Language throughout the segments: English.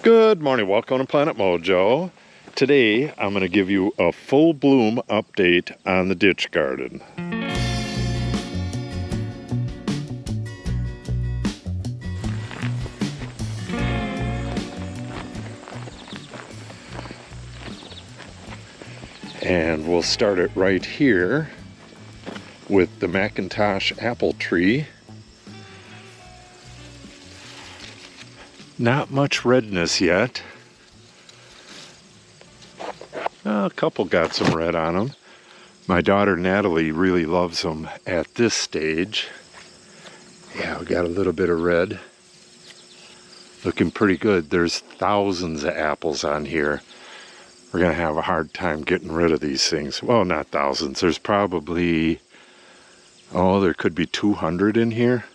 Good morning, welcome to Planet Mojo. Today I'm going to give you a full bloom update on the ditch garden. And we'll start it right here with the Macintosh apple tree. Not much redness yet. A couple got some red on them. My daughter Natalie really loves them at this stage. Yeah, we got a little bit of red. Looking pretty good. There's thousands of apples on here. We're gonna have a hard time getting rid of these things. Well, not thousands. There's probably, there could be 200 in here.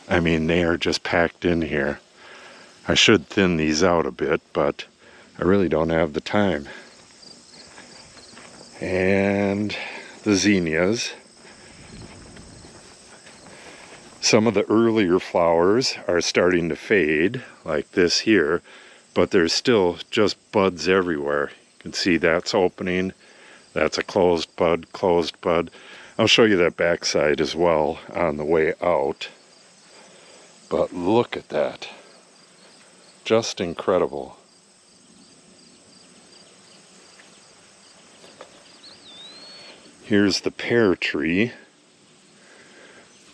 I mean, they are just packed in here. I should thin these out a bit, but I really don't have the time. And the zinnias. Some of the earlier flowers are starting to fade, like this here, but there's still just buds everywhere. You can see that's opening. That's a closed bud, closed bud. I'll show you that backside as well on the way out. But look at that. Just incredible. Here's the pear tree.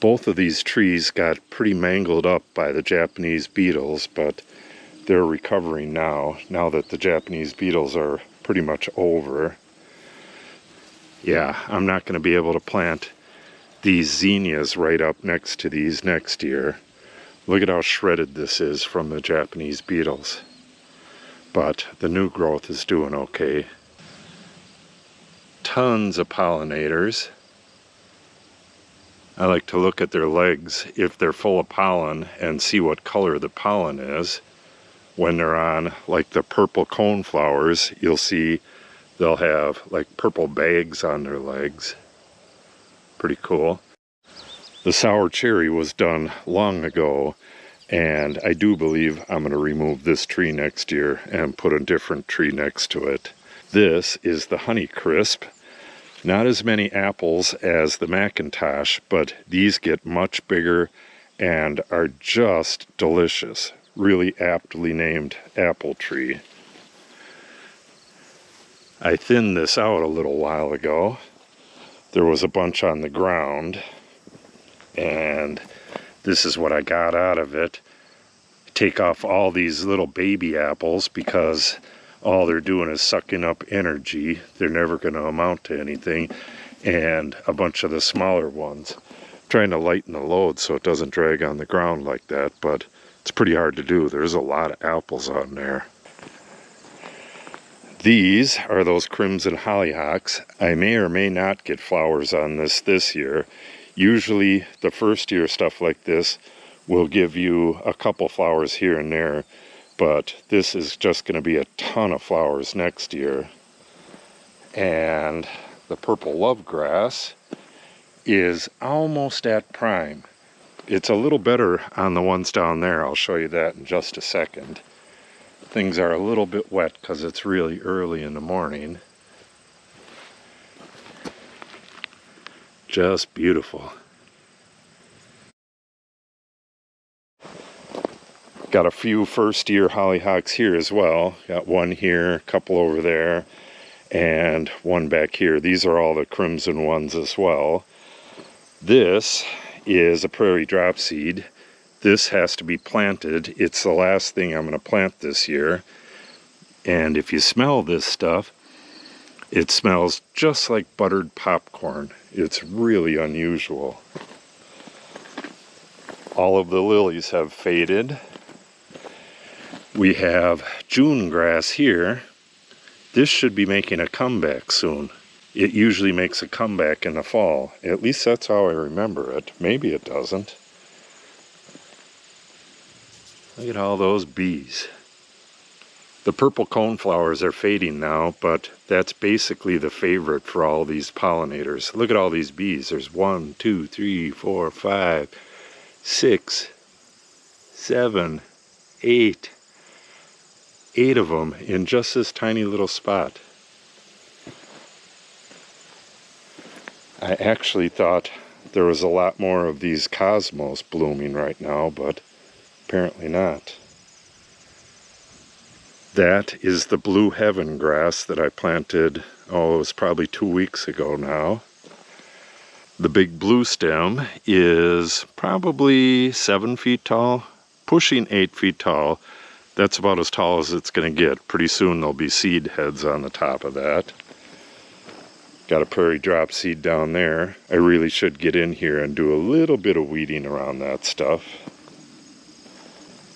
Both of these trees got pretty mangled up by the Japanese beetles, but they're recovering now that the Japanese beetles are pretty much over. Yeah, I'm not going to be able to plant these zinnias right up next to these next year. Look at how shredded this is from the Japanese beetles. But the new growth is doing okay. Tons of pollinators. I like to look at their legs if they're full of pollen and see what color the pollen is. When they're on like the purple cone flowers, you'll see they'll have like purple bags on their legs. Pretty cool. The sour cherry was done long ago, and I do believe I'm going to remove this tree next year and put a different tree next to it. This is the Honey Crisp. Not as many apples as the Macintosh, but these get much bigger and are just delicious. Really aptly named apple tree. I thinned this out a little while ago. There was a bunch on the ground, and this is what I got out of it. Take off all these little baby apples because all they're doing is sucking up energy. They're never going to amount to anything. And a bunch of the smaller ones. I'm trying to lighten the load so it doesn't drag on the ground like that, but it's pretty hard to do. There's a lot of apples on there. These are those crimson hollyhocks. I may or may not get flowers on this year. Usually the first year stuff like this will give you a couple flowers here and there, but this is just going to be a ton of flowers next year. And the purple lovegrass is almost at prime. It's a little better on the ones down there. I'll show you that in just a second. Things are a little bit wet because it's really early in the morning. Just beautiful. Got a few first year hollyhocks here as well. Got one here, a couple over there, and one back here. These are all the crimson ones as well. This is a prairie drop seed. This has to be planted. It's the last thing I'm going to plant this year. And if you smell this stuff, it smells just like buttered popcorn. It's really unusual. All of the lilies have faded. We have June grass here. This should be making a comeback soon. It usually makes a comeback in the fall. At least that's how I remember it. Maybe it doesn't. Look at all those bees. The purple coneflowers are fading now, but that's basically the favorite for all these pollinators. Look at all these bees. There's 1, 2, 3, 4, 5, 6, 7, 8, 8 of them in just this tiny little spot. I actually thought there was a lot more of these cosmos blooming right now, but apparently not. That is the blue heaven grass that I planted, oh, it was probably 2 weeks ago now. The big blue stem is probably 7 feet tall, pushing 8 feet tall. That's about as tall as it's going to get. Pretty soon there'll be seed heads on the top of that. Got a prairie drop seed down there. I really should get in here and do a little bit of weeding around that stuff.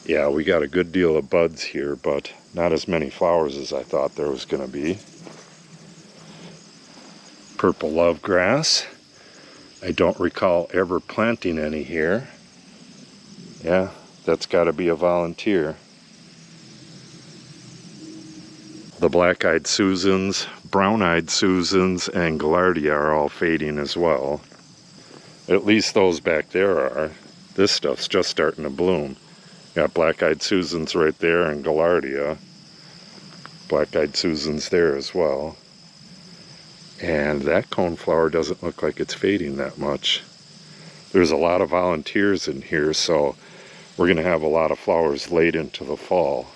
Yeah, we got a good deal of buds here, but not as many flowers as I thought there was going to be. Purple love grass. I don't recall ever planting any here. Yeah, that's got to be a volunteer. The black-eyed Susans, brown-eyed Susans, and Gaillardia are all fading as well. At least those back there are. This stuff's just starting to bloom. Got black-eyed Susans right there and Gaillardia. Black-eyed Susans there as well. And that coneflower doesn't look like it's fading that much. There's a lot of volunteers in here, so we're going to have a lot of flowers late into the fall.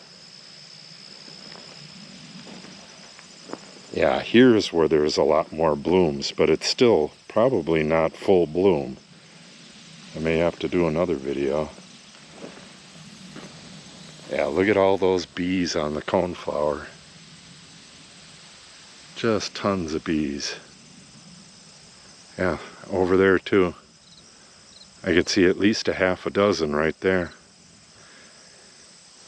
Yeah, here's where there's a lot more blooms, but it's still probably not full bloom. I may have to do another video. Yeah, look at all those bees on the coneflower. Just tons of bees. Yeah, over there too. I could see at least a half a dozen right there.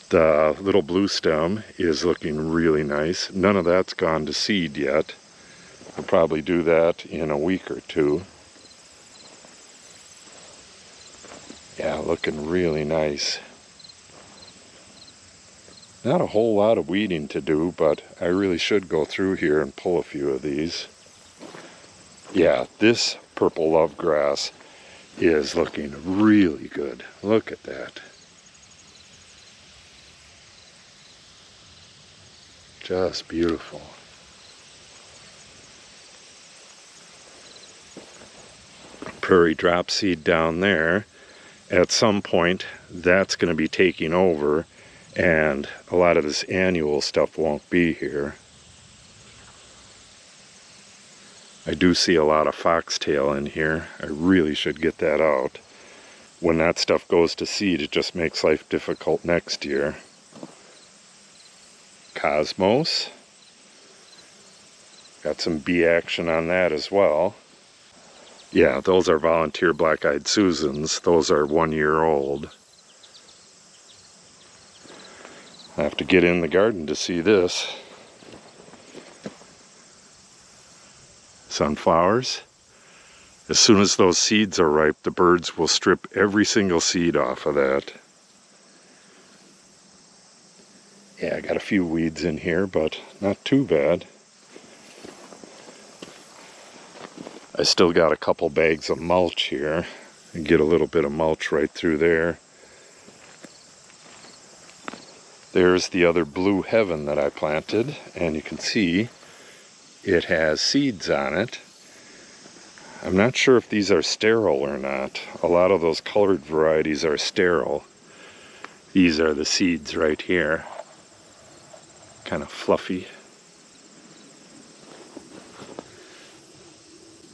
The little blue stem is looking really nice. None of that's gone to seed yet. I'll probably do that in a week or two. Yeah, looking really nice. Not a whole lot of weeding to do, but I really should go through here and pull a few of these. Yeah, this purple love grass is looking really good. Look at that. Just beautiful. Prairie drop seed down there. At some point, that's going to be taking over, and a lot of this annual stuff won't be here. I do see a lot of foxtail in here. I really should get that out. When that stuff goes to seed, it just makes life difficult next year. Cosmos. Got some bee action on that as well. Yeah, those are volunteer black-eyed Susans. Those are 1 year old. I have to get in the garden to see this. Sunflowers. As soon as those seeds are ripe, the birds will strip every single seed off of that. Yeah, I got a few weeds in here, but not too bad. I still got a couple bags of mulch here. And get a little bit of mulch right through there. There's the other blue heaven that I planted, and you can see it has seeds on it. I'm not sure if these are sterile or not. A lot of those colored varieties are sterile. These are the seeds right here. Kind of fluffy.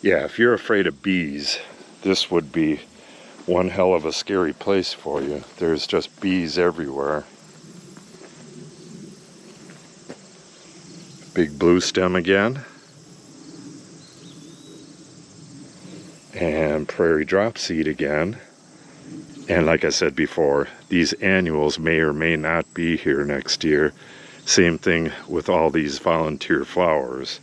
Yeah, if you're afraid of bees, this would be one hell of a scary place for you. There's just bees everywhere. Big blue stem again. And prairie drop seed again. And like I said before, these annuals may or may not be here next year. Same thing with all these volunteer flowers.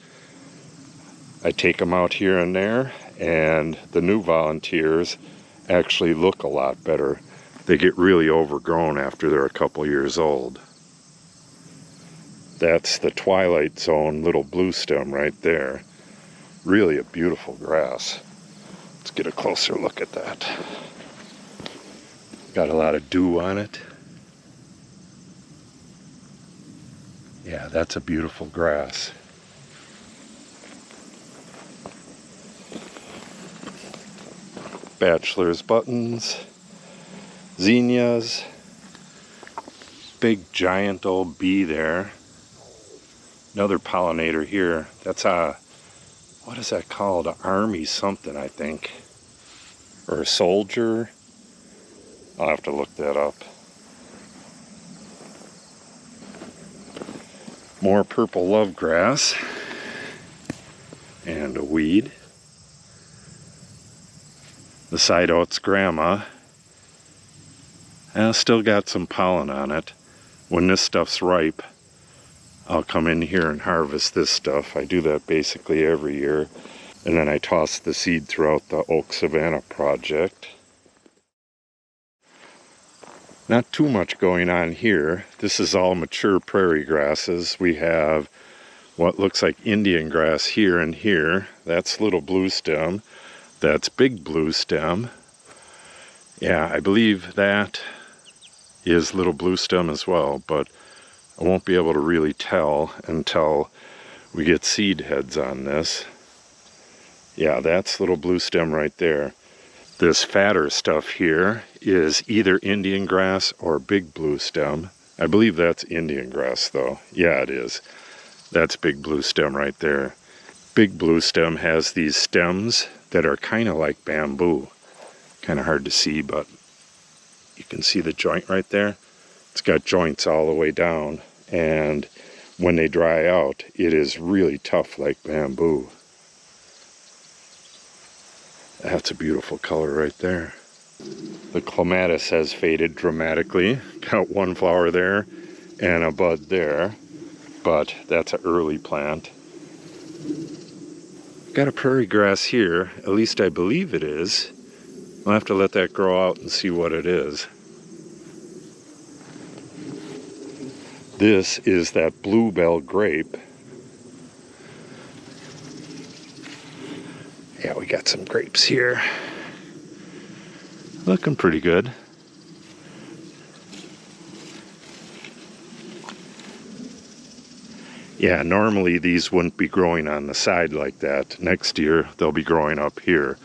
I take them out here and there, and the new volunteers actually look a lot better. They get really overgrown after they're a couple years old. That's the Twilight Zone little blue stem right there. Really a beautiful grass. Let's get a closer look at that. Got a lot of dew on it. Yeah, that's a beautiful grass. Bachelor's buttons, zinnias, big giant old bee there. Another pollinator here. That's a, what is that called? An army something, I think. Or a soldier. I'll have to look that up. More purple love grass. And a weed. The side oats grandma. Still got some pollen on it. When this stuff's ripe, I'll come in here and harvest this stuff. I do that basically every year. And then I toss the seed throughout the oak Savanna project. Not too much going on here. This is all mature prairie grasses. We have what looks like Indian grass here and here. That's little blue stem. That's big blue stem. Yeah, I believe that is little blue stem as well, but I won't be able to really tell until we get seed heads on this. Yeah, that's little blue stem right there. This fatter stuff here is either Indian grass or big blue stem. I believe that's Indian grass though. Yeah, it is. That's big blue stem right there. Big blue stem has these stems that are kind of like bamboo. Kind of hard to see, but you can see the joint right there. It's got joints all the way down, and when they dry out, it is really tough like bamboo. That's a beautiful color right there. The clematis has faded dramatically. Got one flower there and a bud there, but that's an early plant. Got a prairie grass here, at least I believe it is. I'll have to let that grow out and see what it is. This is that bluebell grape. Yeah, we got some grapes here. Looking pretty good. Yeah, normally these wouldn't be growing on the side like that. Next year they'll be growing up here.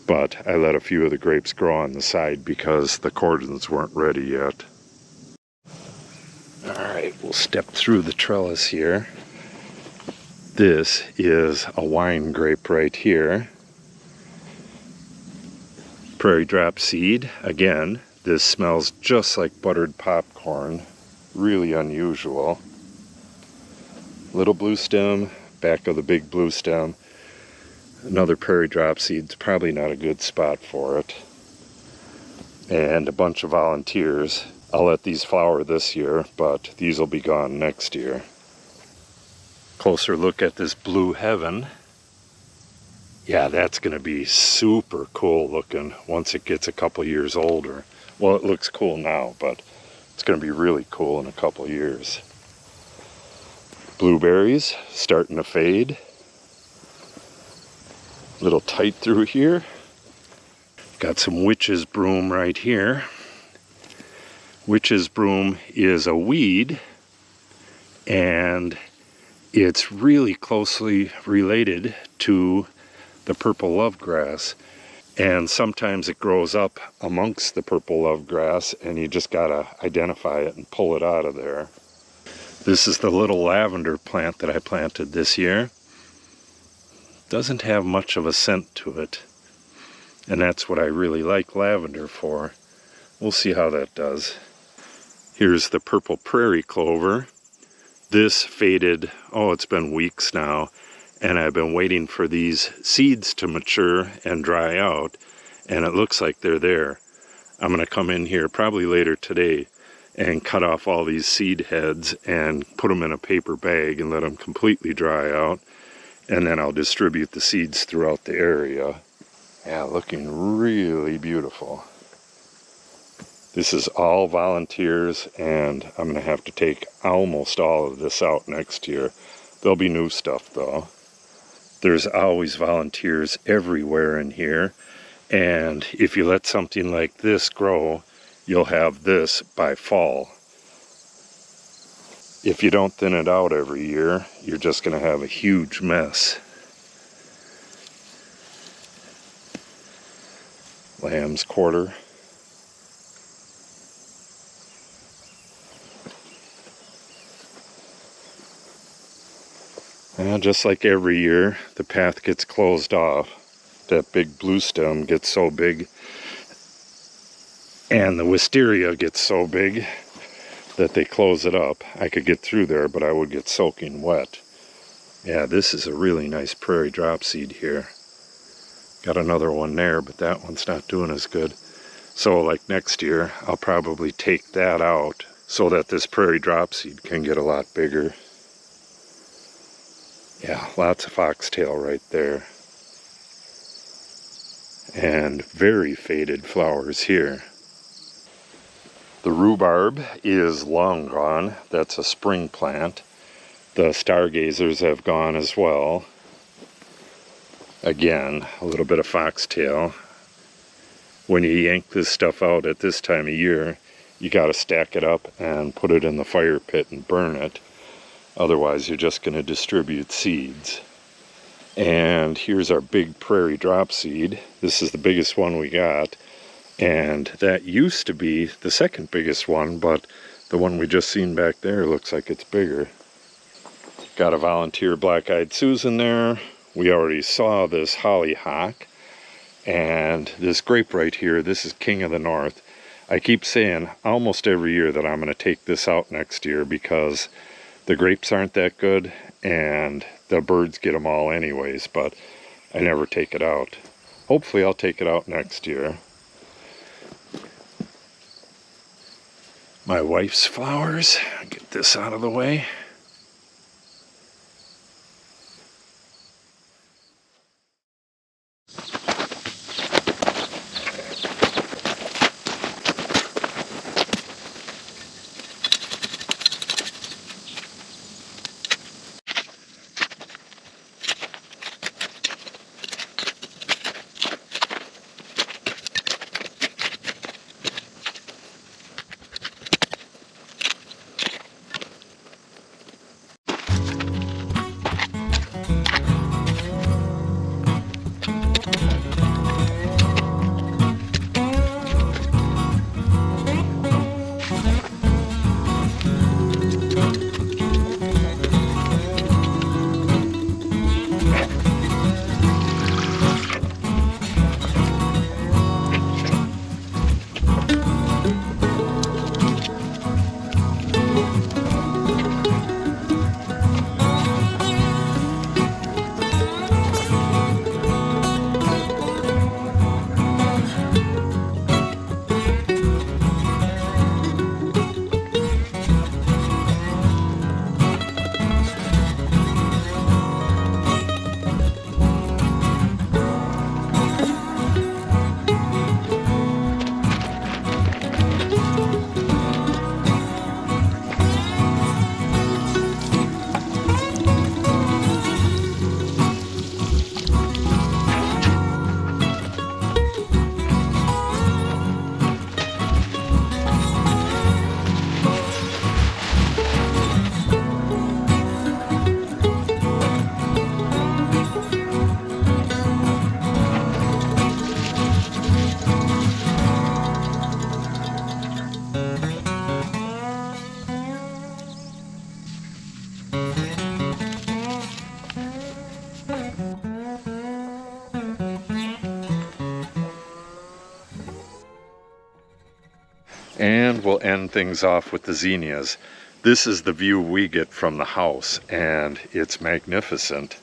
But I let a few of the grapes grow on the side because the cordons weren't ready yet. Alright, we'll step through the trellis here. This is a wine grape right here. Prairie drop seed. Again, this smells just like buttered popcorn. Really unusual. Little blue stem, back of the big blue stem. Another prairie drop seed's probably not a good spot for it. And a bunch of volunteers. I'll let these flower this year, but these will be gone next year. Closer look at this blue heaven. Yeah, that's going to be super cool looking once it gets a couple years older. Well, it looks cool now, but it's going to be really cool in a couple years. Blueberries starting to fade. A little tight through here. Got some witch's broom right here. Witch's broom is a weed, and it's really closely related to the purple love grass. And sometimes it grows up amongst the purple love grass, and you just gotta identify it and pull it out of there. This is the little lavender plant that I planted this year. Doesn't have much of a scent to it, and that's what I really like lavender for. We'll see how that does. Here's the purple prairie clover. This faded, it's been weeks now, and I've been waiting for these seeds to mature and dry out, and it looks like they're there. I'm going to come in here probably later today and cut off all these seed heads and put them in a paper bag and let them completely dry out, and then I'll distribute the seeds throughout the area. Yeah, looking really beautiful. This is all volunteers, and I'm going to have to take almost all of this out next year. There'll be new stuff though. There's always volunteers everywhere in here, and if you let something like this grow, you'll have this by fall. If you don't thin it out every year, you're just going to have a huge mess. Lamb's quarter. And just like every year, the path gets closed off. That big blue stem gets so big, and the wisteria gets so big that they close it up. I could get through there, but I would get soaking wet. Yeah, this is a really nice prairie drop seed here. Got another one there, but that one's not doing as good. So like next year, I'll probably take that out so that this prairie drop seed can get a lot bigger. Yeah, lots of foxtail right there. And very faded flowers here. The rhubarb is long gone. That's a spring plant. The stargazers have gone as well. Again, a little bit of foxtail. When you yank this stuff out at this time of year, you got to stack it up and put it in the fire pit and burn it. Otherwise, you're just going to distribute seeds. And here's our big prairie drop seed. This is the biggest one we got. And that used to be the second biggest one, but the one we just seen back there looks like it's bigger. Got a volunteer black-eyed Susan there. We already saw this hollyhock. And this grape right here, this is King of the North. I keep saying almost every year that I'm going to take this out next year because the grapes aren't that good and the birds get them all anyways, but I never take it out. Hopefully I'll take it out next year. My wife's flowers. Get this out of the way. And we'll end things off with the zinnias. This is the view we get from the house, and it's magnificent.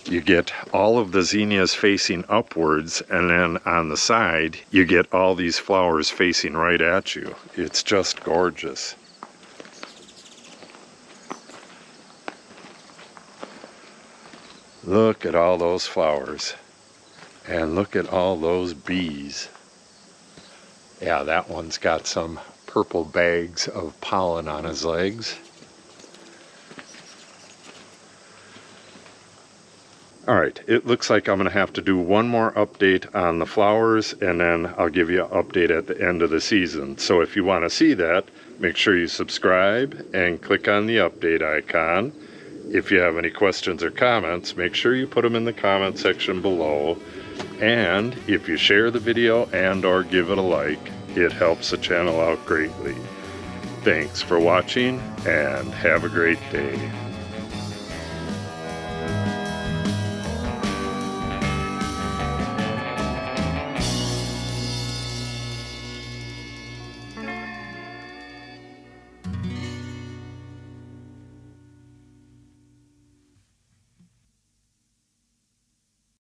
You get all of the zinnias facing upwards, and then on the side, you get all these flowers facing right at you. It's just gorgeous. Look at all those flowers. And look at all those bees. Yeah, that one's got some purple bags of pollen on his legs. All right, it looks like I'm going to have to do one more update on the flowers, and then I'll give you an update at the end of the season. So if you want to see that, make sure you subscribe and click on the update icon. If you have any questions or comments, make sure you put them in the comment section below. And if you share the video and or give it a like, it helps the channel out greatly. Thanks for watching and have a great day.